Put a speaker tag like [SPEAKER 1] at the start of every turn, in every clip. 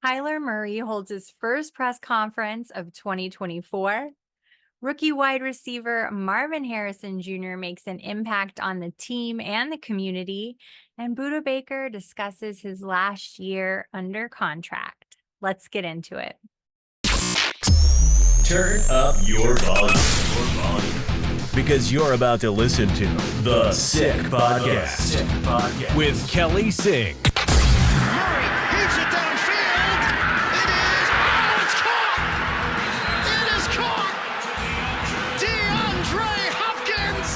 [SPEAKER 1] Kyler Murray holds his first press conference of 2024. Rookie wide receiver Marvin Harrison Jr. makes an impact on the team and the community. And Budda Baker discusses his last year under contract. Let's get into it.
[SPEAKER 2] Turn up your volume. Because you're about to listen to The Sick Podcast with Kelly Singh.
[SPEAKER 3] Murray heaves it downfield. It is. Oh, it's caught. It is caught. DeAndre Hopkins.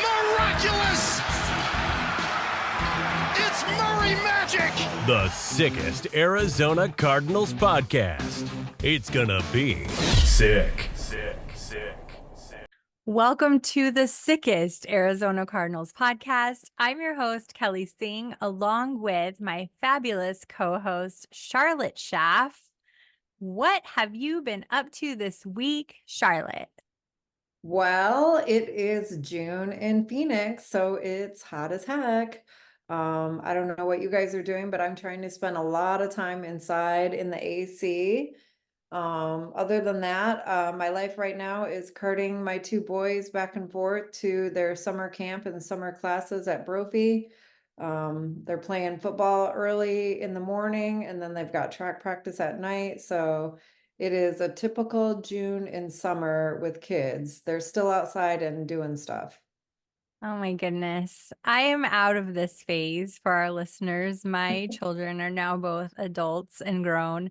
[SPEAKER 3] Miraculous. It's Murray magic.
[SPEAKER 2] The sickest Arizona Cardinals podcast. It's gonna be sick.
[SPEAKER 1] Welcome to the sickest Arizona Cardinals podcast. I'm your host, Kelly Singh, along with my fabulous co-host, Charlotte Shaff. What have you been up to this week, Charlotte?
[SPEAKER 4] Well, it is June in Phoenix, so it's hot as heck. I don't know what you guys are doing, but I'm trying to spend a lot of time inside in the AC. Other than that, my life right now is carting my two boys back and forth to their summer camp and summer classes at Brophy. They're playing football early in the morning and then they've got track practice at night. So it is a typical June in summer with kids. They're still outside and doing stuff.
[SPEAKER 1] Oh my goodness. I am out of this phase for our listeners. My children are now both adults and grown,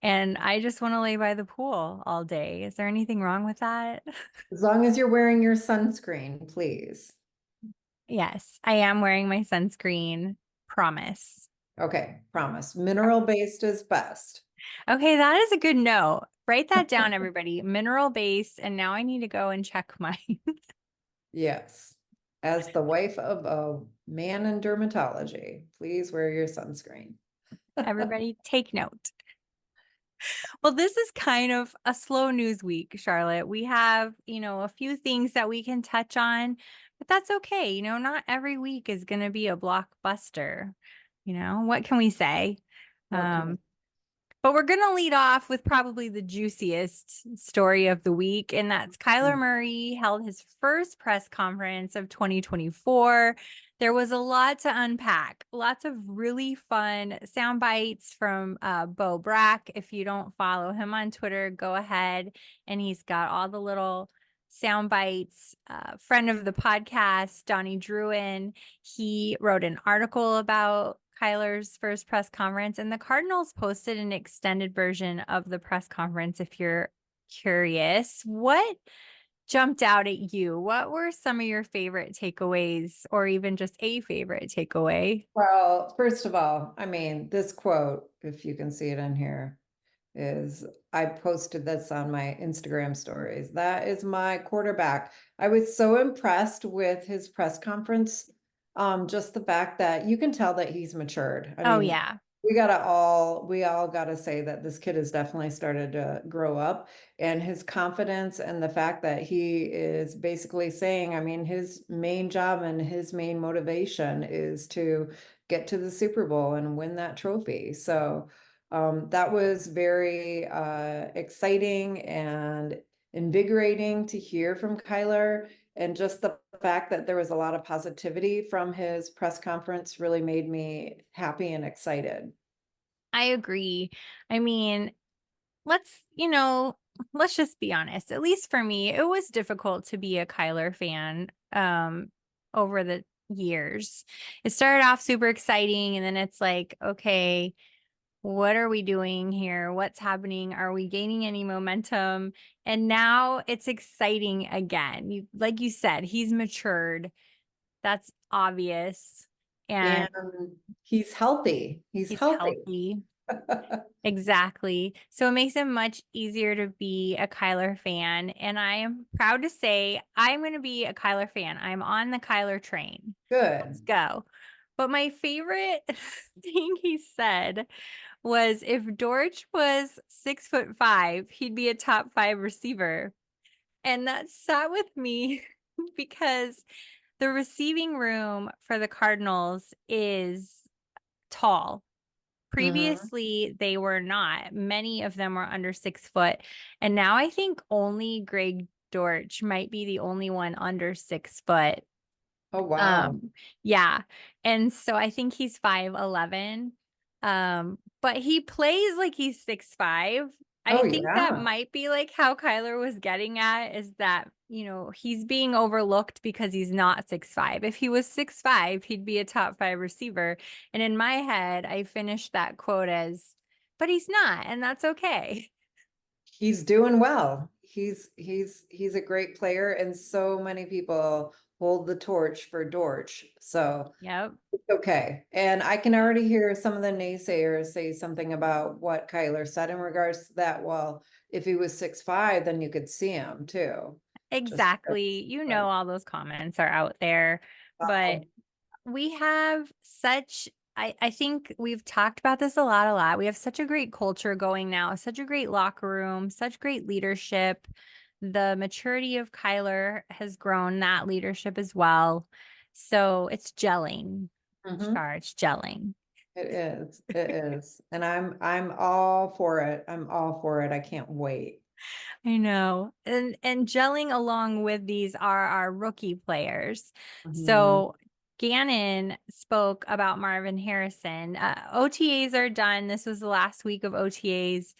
[SPEAKER 1] and I just want to lay by the pool all day. Is there anything wrong with that?
[SPEAKER 4] As long as you're wearing your sunscreen, please.
[SPEAKER 1] Yes, I am wearing my sunscreen. Promise.
[SPEAKER 4] Okay, promise. Mineral-based is best.
[SPEAKER 1] Okay, that is a good note. Write that down, everybody. Mineral-based, and now I need to go and check mine.
[SPEAKER 4] Yes. As the wife of a man in dermatology, please wear your sunscreen.
[SPEAKER 1] Everybody take note. Well, this is kind of a slow news week, Charlotte. We have, a few things that we can touch on, but that's okay. Not every week is going to be a blockbuster. What can we say? But we're going to lead off with probably the juiciest story of the week, and that's Kyler Murray held his first press conference of 2024. There was a lot to unpack, lots of really fun sound bites from Bo Brack. If you don't follow him on Twitter, go ahead, and he's got all the little sound bites. Friend of the podcast, Donnie Druin, he wrote an article about Kyler's first press conference, and the Cardinals posted an extended version of the press conference if you're curious. What jumped out at you? What were some of your favorite takeaways, or even just a favorite takeaway?
[SPEAKER 4] Well, first of all, this quote, if you can see it in here, is I posted this on my Instagram stories. That is my quarterback. I was so impressed with his press conference. Just the fact that you can tell that he's matured.
[SPEAKER 1] Yeah.
[SPEAKER 4] We all gotta say that this kid has definitely started to grow up, and his confidence and the fact that he is basically saying, his main job and his main motivation is to get to the Super Bowl and win that trophy. So that was very exciting and invigorating to hear from Kyler. And just the fact that there was a lot of positivity from his press conference really made me happy and excited.
[SPEAKER 1] I agree. Let's just be honest. At least for me, it was difficult to be a Kyler fan over the years. It started off super exciting, and then it's like, okay, what are we doing here? What's happening? Are we gaining any momentum? And now it's exciting again. Like you said, he's matured. That's obvious. And
[SPEAKER 4] he's healthy. He's healthy.
[SPEAKER 1] Exactly. So it makes it much easier to be a Kyler fan. And I am proud to say I'm going to be a Kyler fan. I'm on the Kyler train.
[SPEAKER 4] Good.
[SPEAKER 1] Let's go. But my favorite thing he said was if Dortch was 6'5", he'd be a top 5 receiver. And that sat with me because the receiving room for the Cardinals is tall. Previously, they were not. Many of them were under 6 foot. And now I think only Greg Dortch might be the only one under 6 foot.
[SPEAKER 4] Oh, wow.
[SPEAKER 1] Yeah. And so I think he's 5'11". But he plays like he's 6'5". I
[SPEAKER 4] Oh,
[SPEAKER 1] think that
[SPEAKER 4] yeah.
[SPEAKER 1] might be like how Kyler was getting at, is that, he's being overlooked because he's not 6'5". If he was 6'5", he'd be a top 5 receiver. And in my head, I finished that quote as, but he's not, and that's okay.
[SPEAKER 4] He's doing well. He's a great player, and so many people hold the torch for Dortch. So
[SPEAKER 1] Yep.
[SPEAKER 4] it's okay. And I can already hear some of the naysayers say something about what Kyler said in regards to that. Well, if he was 6'5", then you could see him too. Just
[SPEAKER 1] Exactly.
[SPEAKER 4] but,
[SPEAKER 1] All those comments are out there, but we have such, I think we've talked about this a lot. We have such a great culture going now, such a great locker room, such great leadership. The maturity of Kyler has grown that leadership as well. So it's gelling.
[SPEAKER 4] Mhm.
[SPEAKER 1] It's gelling.
[SPEAKER 4] It is. It is. And I'm all for it. I'm all for it. I can't wait.
[SPEAKER 1] I know. And gelling along with these are our rookie players.
[SPEAKER 4] Mhm.
[SPEAKER 1] So Gannon spoke about Marvin Harrison. OTAs are done. This was the last week of OTAs.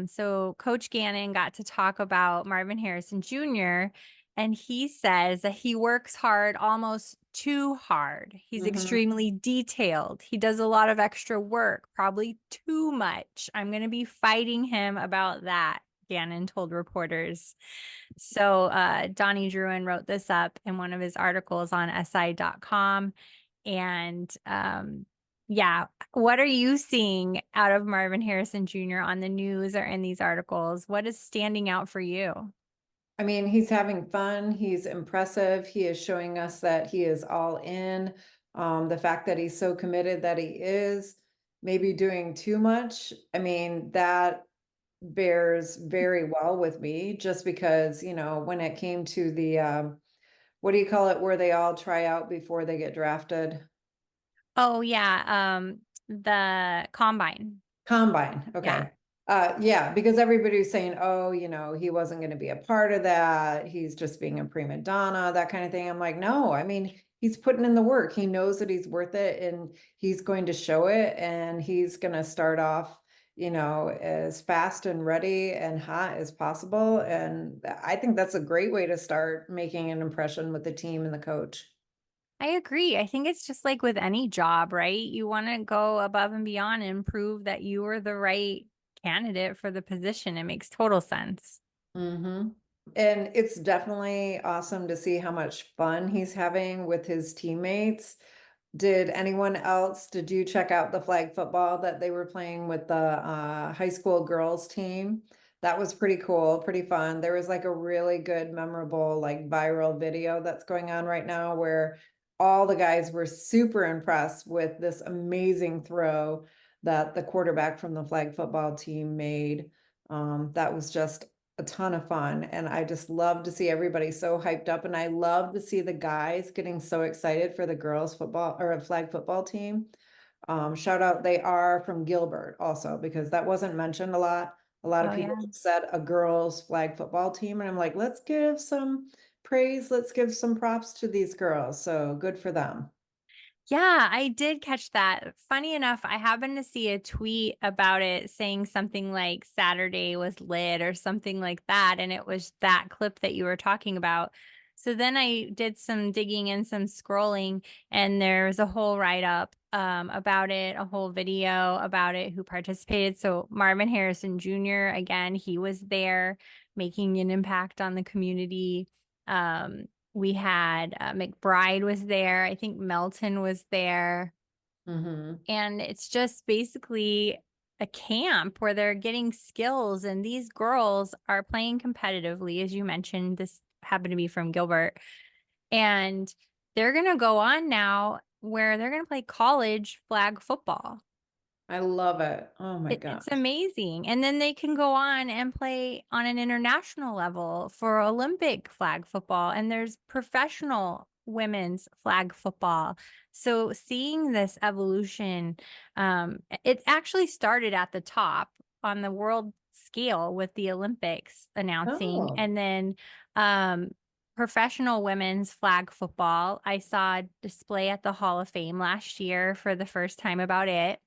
[SPEAKER 1] So Coach Gannon got to talk about Marvin Harrison Jr. And he says that he works hard, almost too hard. He's
[SPEAKER 4] Mhm.
[SPEAKER 1] extremely detailed. He does a lot of extra work, probably too much. I'm going to be fighting him about that, Gannon told reporters. So Donnie Druin wrote this up in one of his articles on SI.com. And yeah, what are you seeing out of Marvin Harrison Jr. on the news or in these articles? What is standing out for you?
[SPEAKER 4] I mean, he's having fun. He's impressive. He is showing us that he is all in. The fact that he's so committed that he is maybe doing too much. I mean, that bears very well with me just because, when it came to the, what do you call it, where they all try out before they get drafted?
[SPEAKER 1] Oh, yeah. The combine.
[SPEAKER 4] Combine,
[SPEAKER 1] Yeah.
[SPEAKER 4] okay. Yeah, because everybody's saying, oh, he wasn't going to be a part of that. He's just being a prima donna, that kind of thing. I'm like, no, I mean, he's putting in the work. He knows that he's worth it and he's going to show it. And he's going to start off, as fast and ready and hot as possible. And I think that's a great way to start making an impression with the team and the coach.
[SPEAKER 1] I agree. I think it's just like with any job, right? You want to go above and beyond and prove that you are the right candidate for the position. It makes total sense.
[SPEAKER 4] Mm-hmm. And it's definitely awesome to see how much fun he's having with his teammates. Did you check out the flag football that they were playing with the high school girls team? That was pretty cool, pretty fun. There was like a really good, memorable, like viral video that's going on right now where all the guys were super impressed with this amazing throw that the quarterback from the flag football team made. That was just a ton of fun. And I just love to see everybody so hyped up. And I love to see the guys getting so excited for the girls football or a flag football team. Shout out, they are from Gilbert also, because that wasn't mentioned a lot. A lot of
[SPEAKER 1] Oh,
[SPEAKER 4] people
[SPEAKER 1] yeah.
[SPEAKER 4] said a girls flag football team. And I'm like, let's give some praise. Let's give some props to these girls. So good for them.
[SPEAKER 1] Yeah, I did catch that. Funny enough, I happened to see a tweet about it saying something like Saturday was lit or something like that. And it was that clip that you were talking about. So then I did some digging and some scrolling, and there's a whole write up about it, a whole video about it, who participated. So Marvin Harrison Jr., again, he was there making an impact on the community. We had McBride was there. I think Melton was there.
[SPEAKER 4] Mhm.
[SPEAKER 1] And it's just basically a camp where they're getting skills. And these girls are playing competitively. As you mentioned, this happened to be from Gilbert. And they're going to go on now where they're going to play college flag football.
[SPEAKER 4] I love it. Oh my
[SPEAKER 1] It's
[SPEAKER 4] gosh.
[SPEAKER 1] amazing. And then they can go on and play on an international level for Olympic flag football. And there's professional women's flag football. So seeing this evolution, it actually started at the top on the world scale with the Olympics announcing,
[SPEAKER 4] Oh,
[SPEAKER 1] and then professional women's flag football. I saw a display at the Hall of Fame last year for the first time about it.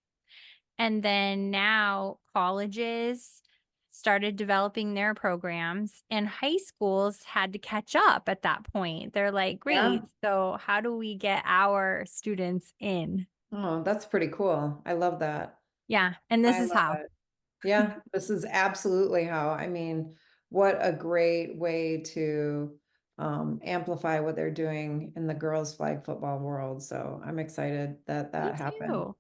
[SPEAKER 1] And then now colleges started developing their programs, and high schools had to catch up at that point. They're like,
[SPEAKER 4] yeah.
[SPEAKER 1] great, so how do we get our students in?
[SPEAKER 4] Oh, that's pretty cool. I love that.
[SPEAKER 1] Yeah, and this
[SPEAKER 4] I
[SPEAKER 1] is
[SPEAKER 4] love
[SPEAKER 1] how.
[SPEAKER 4] it. Yeah, this is absolutely how. I mean, what a great way to amplify what they're doing in the girls' flag football world. So I'm excited that
[SPEAKER 1] Me
[SPEAKER 4] that happened.
[SPEAKER 1] too.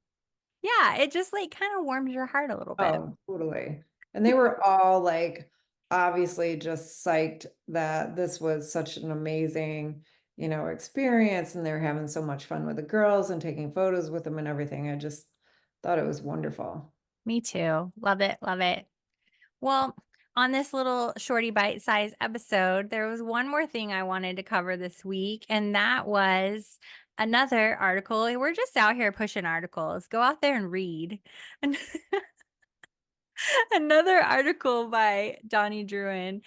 [SPEAKER 1] Yeah, it just like kind of warms your heart a little bit.
[SPEAKER 4] Oh, totally. And they were all like, obviously just psyched that this was such an amazing, experience. And they're having so much fun with the girls and taking photos with them and everything. I just thought it was wonderful.
[SPEAKER 1] Me too. Love it. Love it. Well, on this little shorty bite size episode, there was one more thing I wanted to cover this week, and that was another article. We're just out here pushing articles. Go out there and read. Another article by Donnie Druin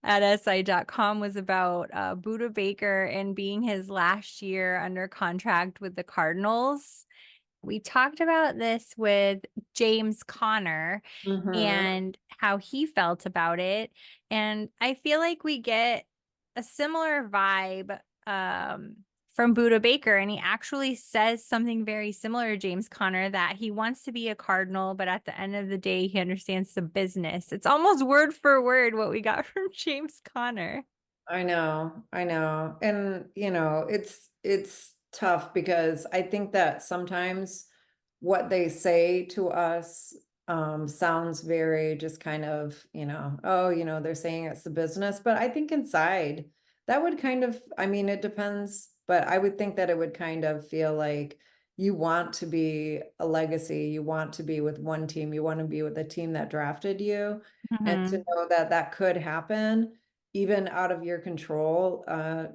[SPEAKER 1] at SI.com was about Budda Baker and being his last year under contract with the Cardinals. We talked about this with James Conner
[SPEAKER 4] Mhm.
[SPEAKER 1] and how he felt about it. And I feel like we get a similar vibe from Budda Baker. And he actually says something very similar to James Conner, that he wants to be a Cardinal, but at the end of the day, he understands the business. It's almost word for word what we got from James Conner.
[SPEAKER 4] I know, I know. And it's tough because I think that sometimes what they say to us sounds very just kind of, oh, they're saying it's the business, but I think inside that would kind of, I mean, it depends, but I would think that it would kind of feel like you want to be a legacy, you want to be with one team, you want to be with a team that drafted you, and to
[SPEAKER 1] Mhm.
[SPEAKER 4] know that that could happen even out of your control.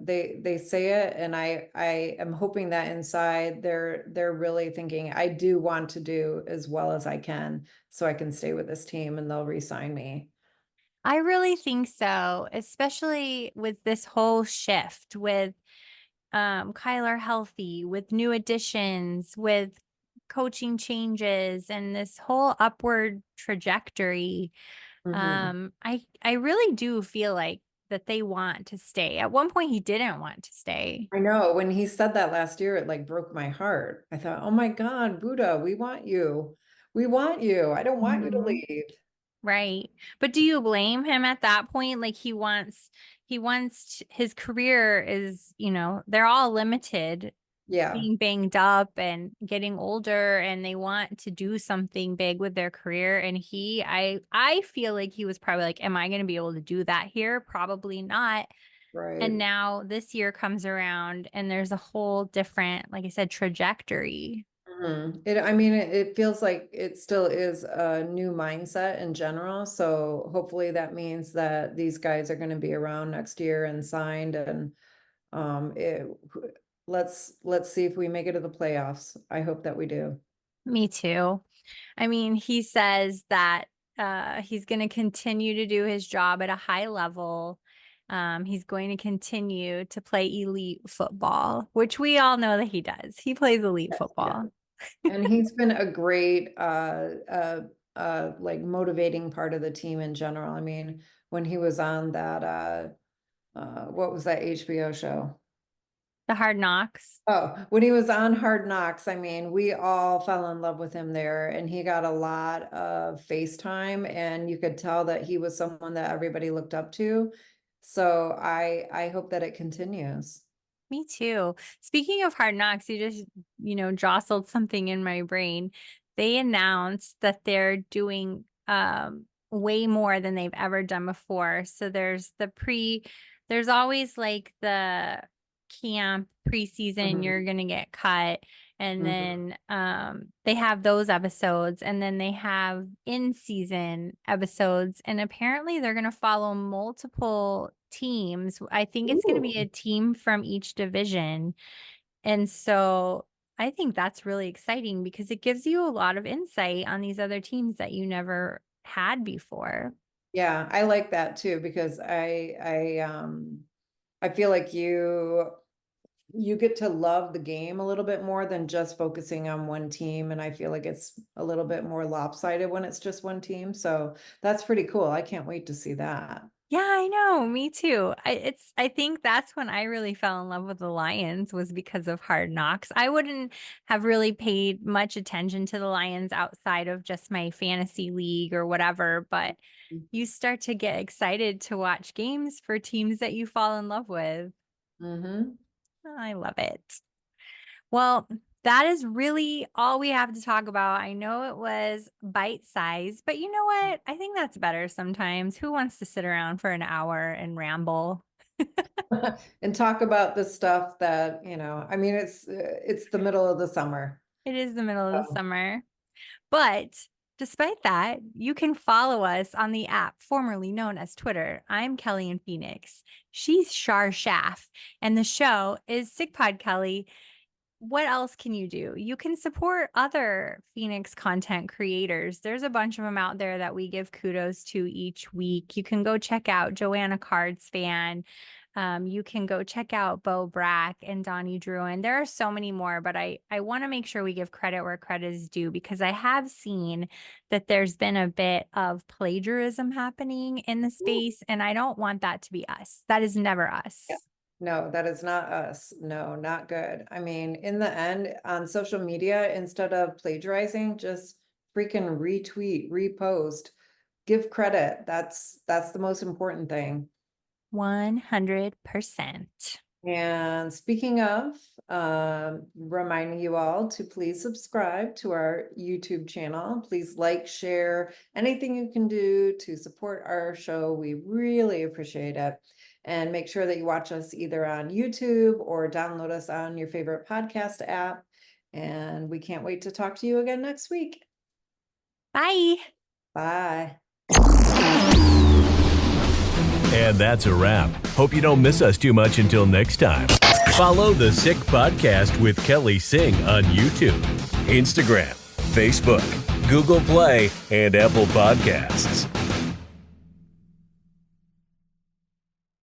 [SPEAKER 4] They say it, and I am hoping that inside they're really thinking, I do want to do as well as I can so I can stay with this team and they'll re-sign me.
[SPEAKER 1] I really think so, especially with this whole shift with Kyler healthy, with new additions, with coaching changes, and this whole upward trajectory.
[SPEAKER 4] Mhm.
[SPEAKER 1] I really do feel like that they want to stay. At one point, he didn't want to stay.
[SPEAKER 4] I know when he said that last year, it like broke my heart. I thought, oh my God, Buddha, we want you. We want you. I don't want you to
[SPEAKER 1] Mhm.
[SPEAKER 4] leave.
[SPEAKER 1] Right. But do you blame him at that point? Like his career is, they're all limited,
[SPEAKER 4] Yeah,
[SPEAKER 1] being banged up and getting older, and they want to do something big with their career. And I feel like he was probably like, am I going to be able to do that here? Probably not. And
[SPEAKER 4] right.
[SPEAKER 1] now this year comes around and there's a whole different, like I said, trajectory.
[SPEAKER 4] I mean, it feels like it still is a new mindset in general. So hopefully that means that these guys are going to be around next year and signed. And um, it, let's see if we make it to the playoffs. I hope that we do.
[SPEAKER 1] Me too. I mean, he says that he's going to continue to do his job at a high level. He's going to continue to play elite football, which we all know that he does. He plays elite
[SPEAKER 4] Yes, yeah.
[SPEAKER 1] football.
[SPEAKER 4] And he's been a great like motivating part of the team in general. I mean, when he was on that what was that HBO show?
[SPEAKER 1] The Hard Knocks.
[SPEAKER 4] Oh, when he was on Hard Knocks, I mean, we all fell in love with him there, and he got a lot of FaceTime, and you could tell that he was someone that everybody looked up to. So I hope that it continues.
[SPEAKER 1] Me too. Speaking of Hard Knocks, you just, jostled something in my brain. They announced that they're doing way more than they've ever done before. So there's always like the camp preseason,
[SPEAKER 4] Mhm.
[SPEAKER 1] you're gonna get cut. And
[SPEAKER 4] Mhm.
[SPEAKER 1] then they have those episodes, and then they have in-season episodes, and apparently they're going to follow multiple teams. I think it's going to be
[SPEAKER 4] Ooh.
[SPEAKER 1] a team from each division. And so I think that's really exciting because it gives you a lot of insight on these other teams that you never had before.
[SPEAKER 4] Yeah, I like that too, because I feel like you get to love the game a little bit more than just focusing on one team. And I feel like it's a little bit more lopsided when it's just one team. So that's pretty cool. I can't wait to see that.
[SPEAKER 1] Yeah, I know. Me too. I think that's when I really fell in love with the Lions was because of Hard Knocks. I wouldn't have really paid much attention to the Lions outside of just my fantasy league or whatever, but you start to get excited to watch games for teams that you fall in love with.
[SPEAKER 4] Mm-hmm.
[SPEAKER 1] I love it. Well, that is really all we have to talk about. I know it was bite sized, but you know what? I think that's better sometimes. Who wants to sit around for an hour and ramble?
[SPEAKER 4] And talk about the stuff that, I mean, it's the middle of the summer.
[SPEAKER 1] It is the middle of the
[SPEAKER 4] So,
[SPEAKER 1] summer. But despite that, you can follow us on the app formerly known as Twitter. I'm Kelly in Phoenix. She's Shar Shaff, and the show is Sick Pod Kelly. What else can you do? You can support other Phoenix content creators. There's a bunch of them out there that we give kudos to each week. You can go check out Joanna Cards Fan. You can go check out Bo Brack and Donnie Druin. There are so many more, but I want to make sure we give credit where credit is due because I have seen that there's been a bit of plagiarism happening in the space, and I don't want that to be us. That is never us.
[SPEAKER 4] yeah. No, that is not us. No, not good. I mean, in the end, on social media, instead of plagiarizing, just freaking retweet, repost, give credit. That's the most important thing.
[SPEAKER 1] 100%.
[SPEAKER 4] And speaking of, reminding you all to please subscribe to our YouTube channel. Please like, share, anything you can do to support our show. We really appreciate it. And make sure that you watch us either on YouTube or download us on your favorite podcast app. And we can't wait to talk to you again next week.
[SPEAKER 1] Bye.
[SPEAKER 4] Bye.
[SPEAKER 2] And that's a wrap. Hope you don't miss us too much until next time. Follow the Sick Podcast with Kelly Singh on YouTube, Instagram, Facebook, Google Play, and Apple Podcasts.